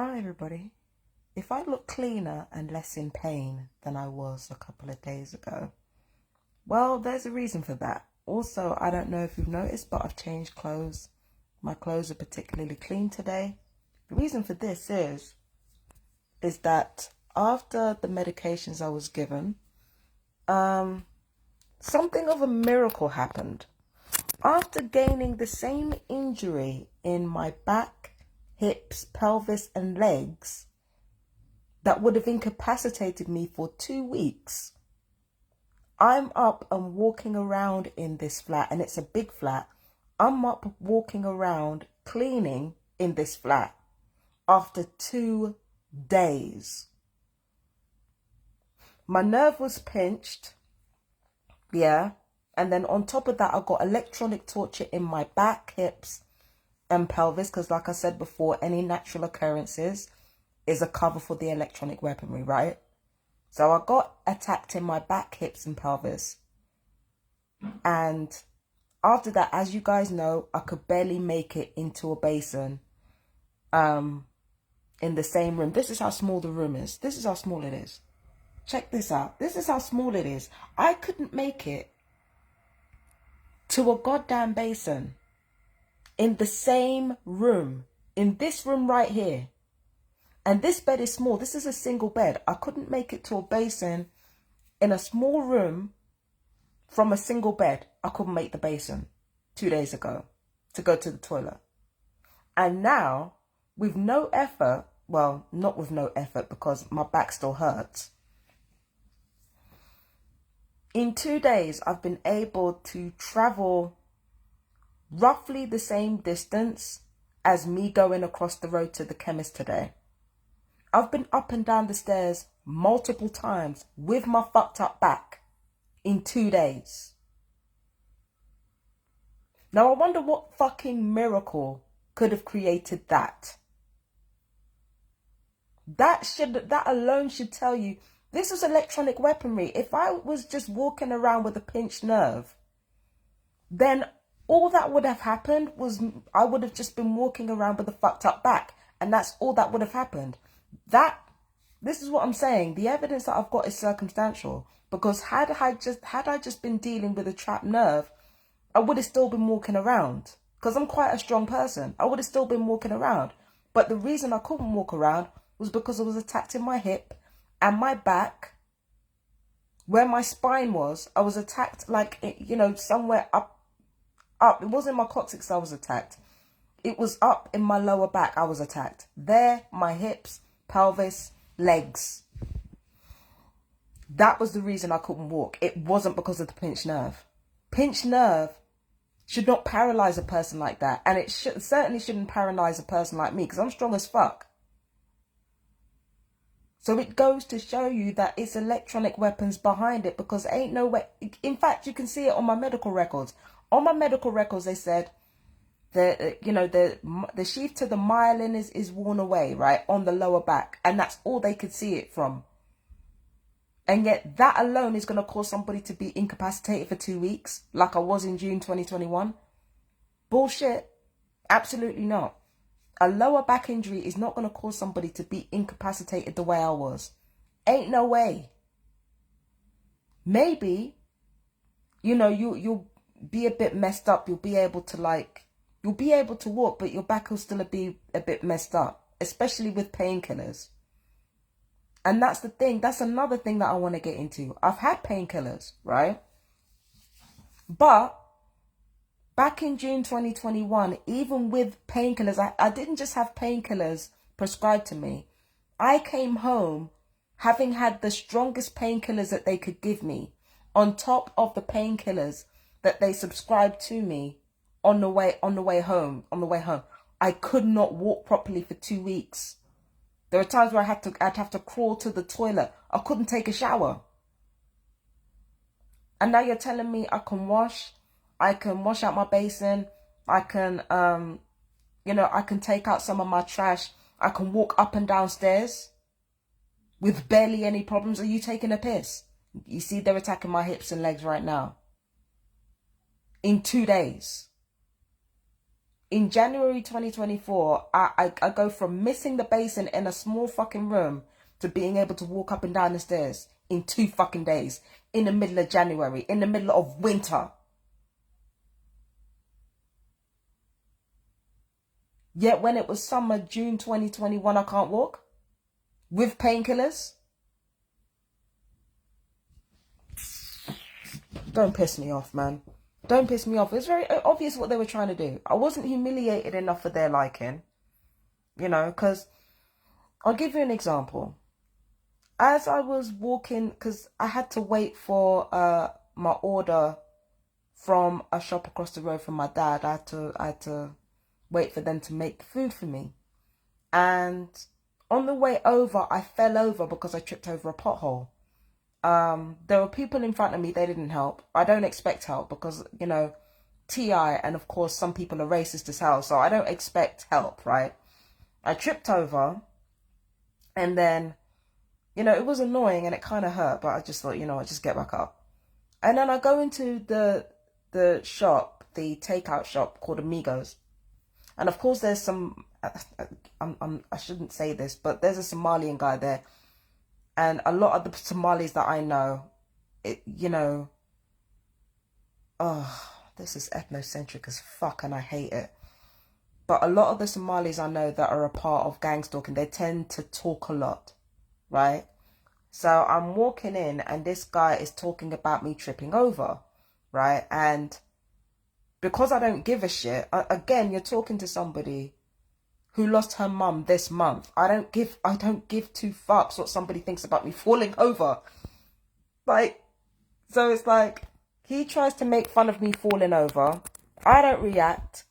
Hi everybody. If I look cleaner and less in pain than I was a couple of days ago, well, there's a reason for that. Also, I don't know if you've noticed, but I've changed clothes. My clothes are particularly clean today. The reason for this is that after the medications I was given, something of a miracle happened. After gaining the same injury in my back, hips, pelvis and legs that would have incapacitated me for 2 weeks, I'm up and walking around in this flat, and it's a big flat. I'm up walking around cleaning in this flat after 2 days. My nerve was pinched, yeah, and then on top of that I got electronic torture in my back, hips and pelvis, because like I said before, any natural occurrences is a cover for the electronic weaponry, right? So I got attacked in my back, hips and pelvis. And after that, as you guys know, I could barely make it into a basin in the same room. This is how small the room is. This is how small it is. Check this out. This is how small it is. I couldn't make it to a goddamn basin in the same room. In this room right here. And this bed is small. This is a single bed. I couldn't make it to a basin in a small room from a single bed. I couldn't make the basin 2 days ago to go to the toilet. And now, with no effort, well, not with no effort because my back still hurts. In 2 days, I've been able to travel roughly the same distance as me going across the road to the chemist today. I've been up and down the stairs multiple times with my fucked up back in 2 days. Now I wonder what fucking miracle could have created that. That alone should tell you this is electronic weaponry. If I was just walking around with a pinched nerve, then all that would have happened was I would have just been walking around with a fucked up back, and that's all that would have happened. This is what I'm saying. The evidence that I've got is circumstantial, because had I just been dealing with a trapped nerve, I would have still been walking around, because I'm quite a strong person. I would have still been walking around. But the reason I couldn't walk around was because I was attacked in my hip and my back, where my spine was. I was attacked, like, you know, somewhere up. It wasn't my coccyx I was attacked. It was up in my lower back I was attacked. There, my hips, pelvis, legs. That was the reason I couldn't walk. It wasn't because of the pinched nerve. Pinched nerve should not paralyze a person like that. And it certainly shouldn't paralyze a person like me, because I'm strong as fuck. So it goes to show you that it's electronic weapons behind it, because ain't no way. In fact, you can see it on my medical records. On my medical records, they said that, you know, the sheath to the myelin is worn away, right, on the lower back. And that's all they could see it from. And yet that alone is going to cause somebody to be incapacitated for 2 weeks, like I was in June 2021. Bullshit. Absolutely not. A lower back injury is not going to cause somebody to be incapacitated the way I was. Ain't no way. Maybe, you know, you'll be a bit messed up. You'll be able to walk, but your back will still be a bit messed up, especially with painkillers. And that's the thing. That's another thing that I want to get into. I've had painkillers, right? But back in June 2021, even with painkillers, I didn't just have painkillers prescribed to me. I came home having had the strongest painkillers that they could give me, on top of the painkillers that they subscribed to me on the way home. I could not walk properly for 2 weeks. There were times where I'd have to crawl to the toilet. I couldn't take a shower. And now you're telling me I can wash out my basin. I can, you know, I can take out some of my trash. I can walk up and down stairs with barely any problems. Are you taking a piss? You see, they're attacking my hips and legs right now. In 2 days. In January 2024, I go from missing the basin in a small fucking room to being able to walk up and down the stairs in 2 fucking days. In the middle of January. In the middle of winter. Yet when it was summer, June 2021, I can't walk. With painkillers. Don't piss me off, man. Don't piss me off. It's very obvious what they were trying to do. I wasn't humiliated enough for their liking. You know, because I'll give you an example. As I was walking, because I had to wait for my order from a shop across the road from my dad. I had to wait for them to make food for me. And on the way over, I fell over because I tripped over a pothole. There were people in front of me, they didn't help. I don't expect help because, you know, TI, and of course some people are racist as hell, so I don't expect help, right? I tripped over, and then, you know, it was annoying and it kind of hurt, but I just thought, you know, I'll just get back up. And then I go into the shop, the takeout shop called Amigos. And of course there's some, I shouldn't say this, but there's a Somalian guy there. And a lot of the Somalis that I know, you know, oh, this is ethnocentric as fuck and I hate it. But a lot of the Somalis I know that are a part of gang stalking, they tend to talk a lot, right? So I'm walking in and this guy is talking about me tripping over, right? And because I don't give a shit, again, you're talking to somebody who lost her mum this month. I don't give 2 fucks what somebody thinks about me falling over. Like, so it's like, he tries to make fun of me falling over. I don't react.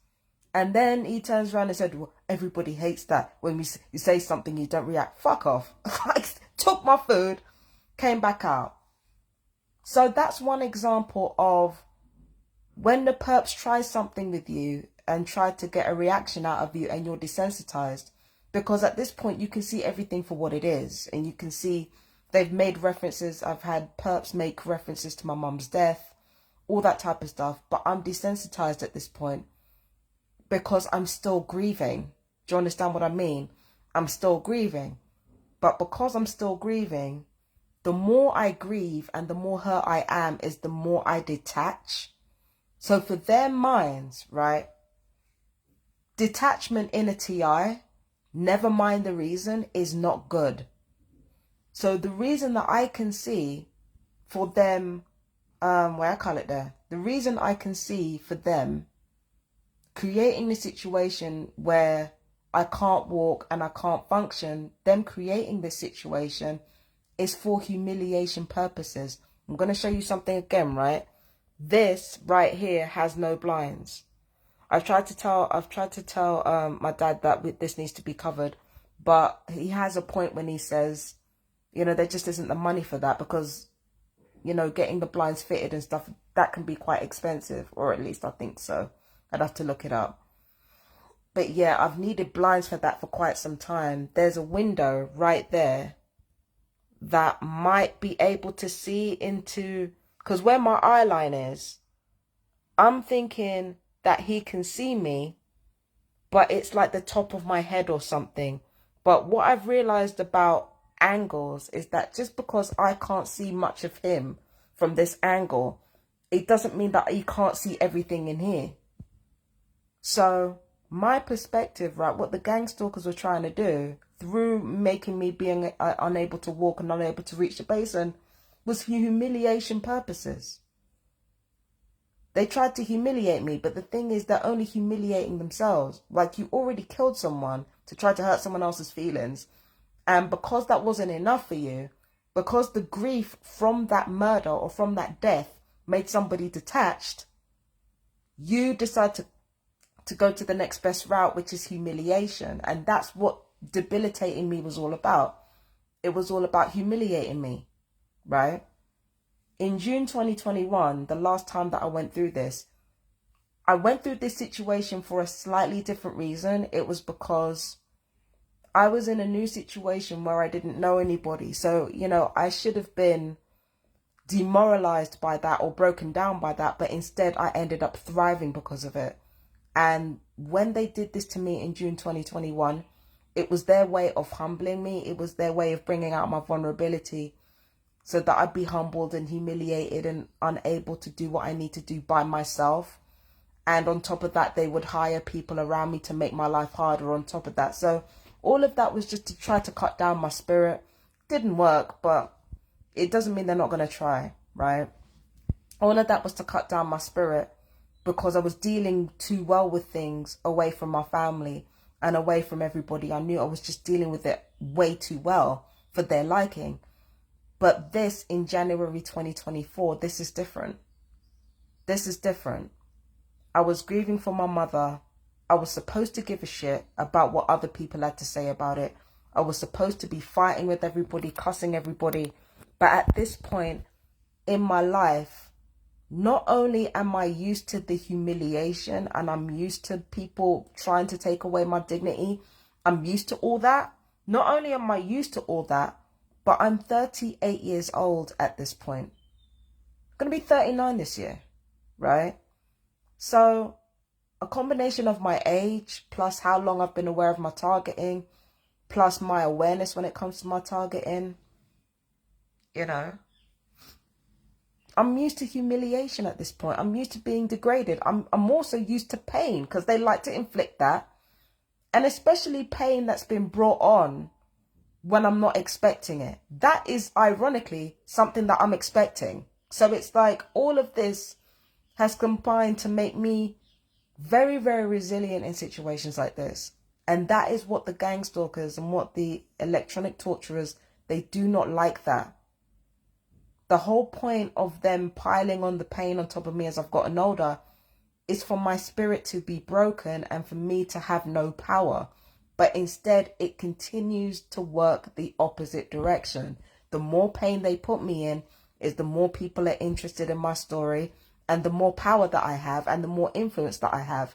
And then he turns around and said, well, everybody hates that. When you say something, you don't react. Fuck off. I took my food, came back out. So that's one example of when the perps try something with you and try to get a reaction out of you and you're desensitized. Because at this point, you can see everything for what it is. And you can see they've made references. I've had perps make references to my mum's death, all that type of stuff. But I'm desensitized at this point because I'm still grieving. Do you understand what I mean? I'm still grieving. But because I'm still grieving, the more I grieve and the more hurt I am is the more I detach. So for their minds, right, detachment in a TI, never mind the reason, is not good. So the reason that I can see for them, where I call it there, the reason I can see for them creating a situation where I can't walk and I can't function, them creating this situation is for humiliation purposes. I'm going to show you something again, right? This right here has no blinds. I've tried to tell my dad that this needs to be covered, but he has a point when he says, you know, there just isn't the money for that because, you know, getting the blinds fitted and stuff, that can be quite expensive, or at least I think so. I'd have to look it up. But yeah, I've needed blinds for that for quite some time. There's a window right there that might be able to see into, because where my eye line is, I'm thinking that he can see me, but it's like the top of my head or something. But what I've realized about angles is that just because I can't see much of him from this angle, it doesn't mean that he can't see everything in here. So my perspective, right, what the gang stalkers were trying to do through making me being unable to walk and unable to reach the basin was for humiliation purposes. They tried to humiliate me, but the thing is they're only humiliating themselves. Like, you already killed someone to try to hurt someone else's feelings. And because that wasn't enough for you, because the grief from that murder or from that death made somebody detached, you decide to go to the next best route, which is humiliation. And that's what debilitating me was all about. It was all about humiliating me, right? In June 2021, the last time that I went through this, I went through this situation for a slightly different reason. It was because I was in a new situation where I didn't know anybody. So, you know, I should have been demoralized by that or broken down by that. But instead, I ended up thriving because of it. And when they did this to me in June 2021, it was their way of humbling me. It was their way of bringing out my vulnerability so that I'd be humbled and humiliated and unable to do what I need to do by myself. And on top of that, they would hire people around me to make my life harder on top of that. So all of that was just to try to cut down my spirit. Didn't work, but it doesn't mean they're not going to try, right? All of that was to cut down my spirit because I was dealing too well with things away from my family and away from everybody I knew. I was just dealing with it way too well for their liking. But this, in January 2024, this is different. This is different. I was grieving for my mother. I was supposed to give a shit about what other people had to say about it. I was supposed to be fighting with everybody, cussing everybody. But at this point in my life, not only am I used to the humiliation and I'm used to people trying to take away my dignity, I'm used to all that. Not only am I used to all that, but I'm 38 years old at this point. I'm going to be 39 this year, right? So a combination of my age, plus how long I've been aware of my targeting, plus my awareness when it comes to my targeting, you know, I'm used to humiliation at this point. I'm used to being degraded. I'm also used to pain because they like to inflict that. And especially pain that's been brought on when I'm not expecting it. That is ironically something that I'm expecting. So it's like all of this has combined to make me very, very resilient in situations like this. And that is what the gang stalkers and what the electronic torturers, they do not like that. The whole point of them piling on the pain on top of me as I've gotten older is for my spirit to be broken and for me to have no power. But instead, it continues to work the opposite direction. The more pain they put me in is the more people are interested in my story and the more power that I have and the more influence that I have.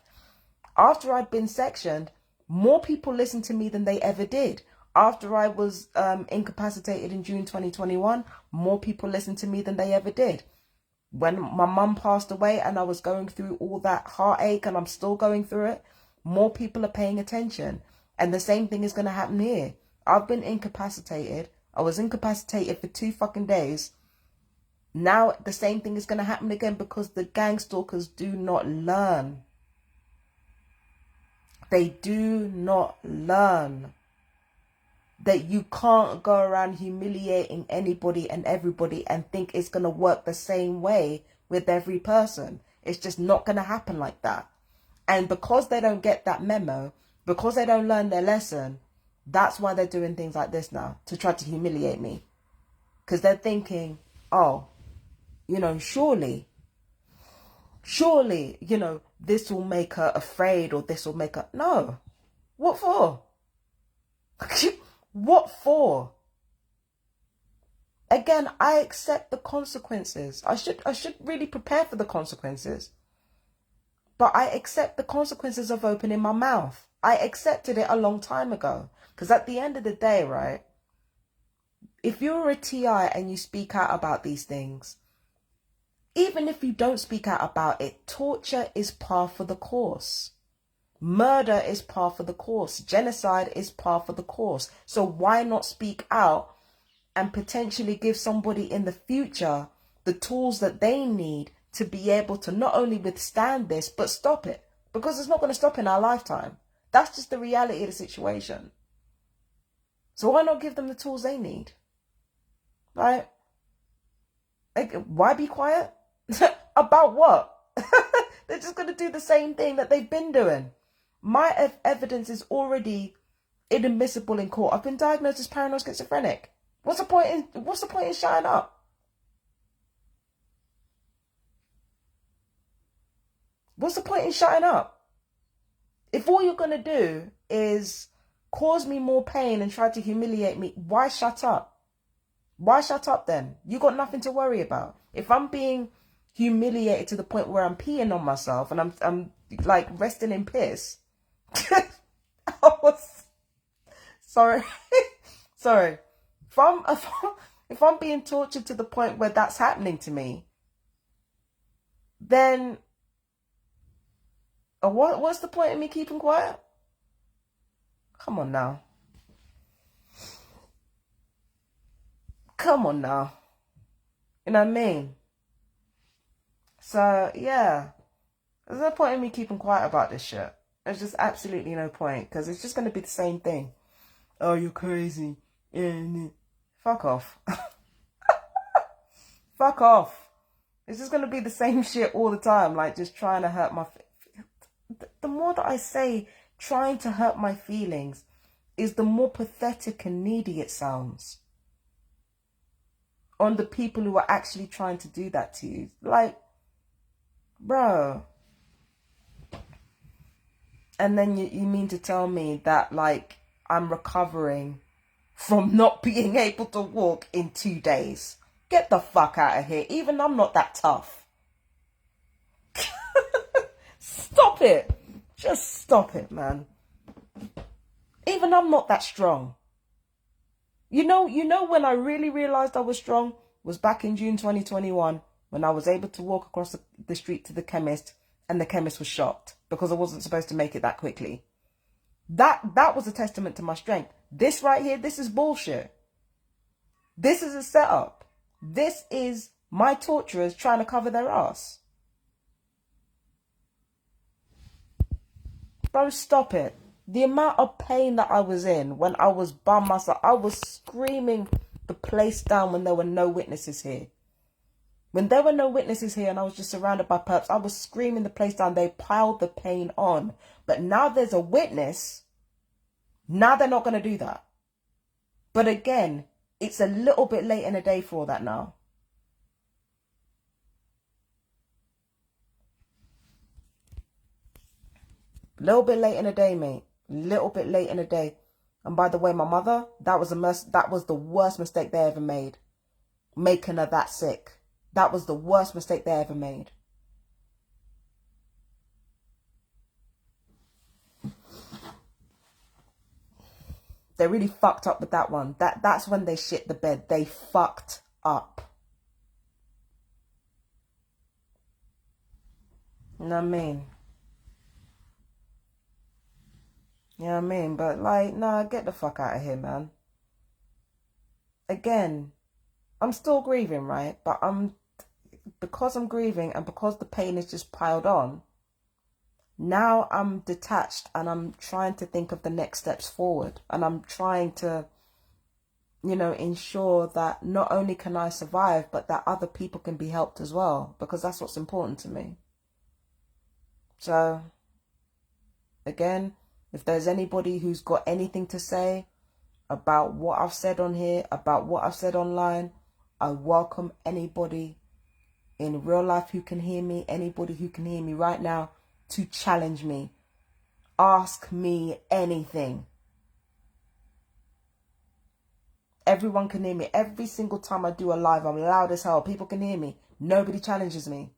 After I'd been sectioned, more people listened to me than they ever did. After I was incapacitated in June 2021, more people listened to me than they ever did. When my mum passed away and I was going through all that heartache and I'm still going through it, more people are paying attention. And the same thing is going to happen here. I've been incapacitated. I was incapacitated for 2 fucking days. Now the same thing is going to happen again because the gang stalkers do not learn. They do not learn that you can't go around humiliating anybody and everybody and think it's going to work the same way with every person. It's just not going to happen like that. And because they don't get that memo, because they don't learn their lesson, that's why they're doing things like this now, to try to humiliate me. Because they're thinking, oh, you know, surely, you know, this will make her afraid or this will make her... No. What for? What for? Again, I accept the consequences. I should really prepare for the consequences. But I accept the consequences of opening my mouth. I accepted it a long time ago. Because at the end of the day, right, if you're a TI and you speak out about these things, even if you don't speak out about it, torture is par for the course. Murder is par for the course. Genocide is par for the course. So why not speak out and potentially give somebody in the future the tools that they need to be able to not only withstand this, but stop it? Because it's not going to stop in our lifetime. That's just the reality of the situation. So why not give them the tools they need? Right? Like, why be quiet? About what? They're just going to do the same thing that they've been doing. My evidence is already inadmissible in court. I've been diagnosed as paranoid schizophrenic. What's the point in shutting up? What's the point in shutting up? If all you're going to do is cause me more pain and try to humiliate me, why shut up? Why shut up then? You got nothing to worry about. If I'm being humiliated to the point where I'm peeing on myself and I'm like resting in piss. Sorry. Sorry. If I'm being tortured to the point where that's happening to me, then What's the point of me keeping quiet? Come on now. Come on now. You know what I mean? So, yeah. There's no point in me keeping quiet about this shit. There's just absolutely no point. Because it's just going to be the same thing. Oh, you're crazy. Fuck off. Fuck off. It's just going to be the same shit all the time. Like, just trying to hurt my... The more that I say trying to hurt my feelings is the more pathetic and needy it sounds. On the people who are actually trying to do that to you. Like, bro. And then you mean to tell me that, like, I'm recovering from not being able to walk in 2 days. Get the fuck out of here. Even I'm not that tough. Stop it. Just stop it, man. Even I'm not that strong. You know when I really realized I was strong was back in June 2021 when I was able to walk across the street to the chemist and the chemist was shocked because I wasn't supposed to make it that quickly. That was a testament to my strength. This right here, this is bullshit. This is a setup. This is my torturers trying to cover their ass. Bro, stop it. The amount of pain that I was in when I was by myself, I was screaming the place down when there were no witnesses here. When there were no witnesses here and I was just surrounded by perps, I was screaming the place down. They piled the pain on. But now there's a witness. Now they're not going to do that. But again, it's a little bit late in the day for all that now. Little bit late in the day, mate. Little bit late in the day. And by the way, my mother, that was the worst mistake they ever made. Making her that sick. That was the worst mistake they ever made. They really fucked up with that one. That's when they shit the bed. They fucked up. You know what I mean? You know what I mean? But like, nah, get the fuck out of here, man. Again, I'm still grieving, right? But because I'm grieving and because the pain is just piled on, now I'm detached and I'm trying to think of the next steps forward. And I'm trying to, you know, ensure that not only can I survive, but that other people can be helped as well. Because that's what's important to me. So, again, if there's anybody who's got anything to say about what I've said on here, about what I've said online, I welcome anybody in real life who can hear me, anybody who can hear me right now, to challenge me. Ask me anything. Everyone can hear me. Every single time I do a live, I'm loud as hell. People can hear me. Nobody challenges me.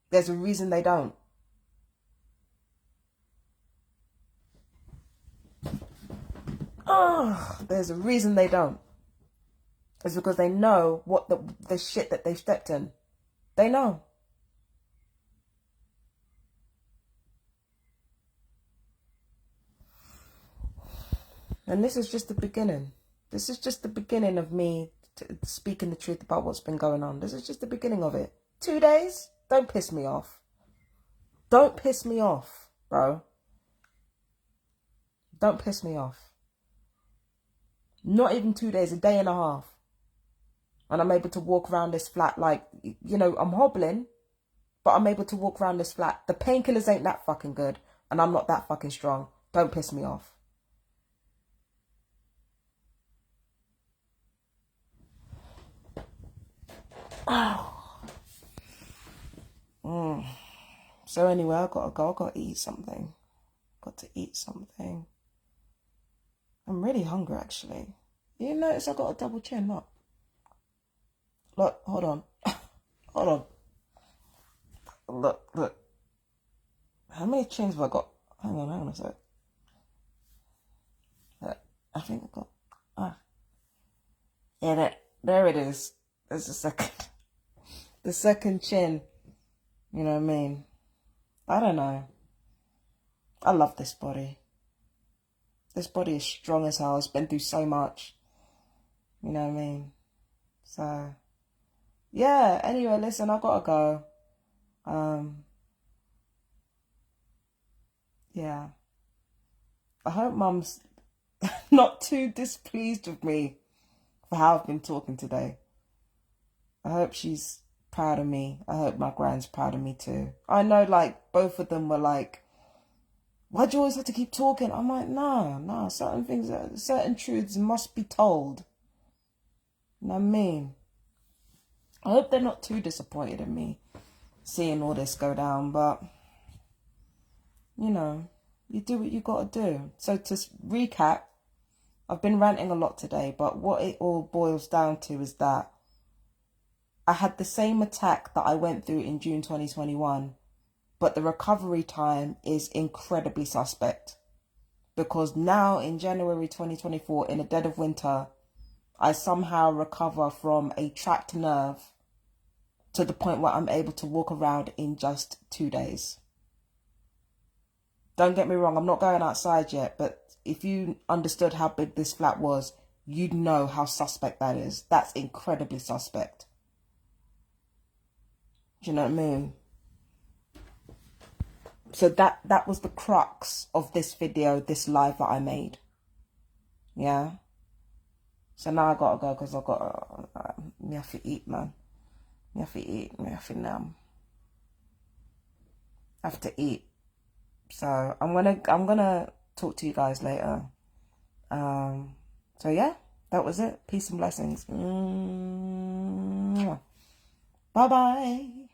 There's a reason they don't. Oh, there's a reason they don't. It's because they know what the shit that they've stepped in. They know. And this is just the beginning. This is just the beginning of me speaking the truth about what's been going on. This is just the beginning of it. 2 days? Don't piss me off. Don't piss me off, bro. Don't piss me off. Not even 2 days, a day and a half. And I'm able to walk around this flat like, you know, I'm hobbling, but I'm able to walk around this flat. The painkillers ain't that fucking good, and I'm not that fucking strong. Don't piss me off. Oh. So anyway, I gotta go. I gotta eat something. Got to eat something. I'm really hungry, actually. You notice I got a double chin, look. Look, hold on. Hold on. Look. How many chins have I got? Hang on a sec. I think I got... Yeah, there it is. There's the second. The second chin. You know what I mean? I don't know. I love this body. This body is strong as hell. It's been through so much. You know what I mean? So, yeah. Anyway, listen, I gotta go. Yeah. I hope Mum's not too displeased with me for how I've been talking today. I hope she's proud of me. I hope my grand's proud of me too. I know, like, both of them were like, why do you always have to keep talking? I'm like, no, certain things, certain truths must be told. You know what I mean? I hope they're not too disappointed in me seeing all this go down, but, you know, you do what you gotta do. So to recap, I've been ranting a lot today, but what it all boils down to is that I had the same attack that I went through in June 2021, but the recovery time is incredibly suspect. Because now in January 2024, in the dead of winter, I somehow recover from a trapped nerve to the point where I'm able to walk around in just 2 days. Don't get me wrong, I'm not going outside yet, but if you understood how big this flat was, you'd know how suspect that is. That's incredibly suspect. Do you know what I mean? So that was the crux of this video, this live that I made. Yeah. So now I gotta go because I got me have to eat, man. Me have to eat. Me have to have to eat. So I'm gonna talk to you guys later. So yeah, that was it. Peace and blessings. Bye bye.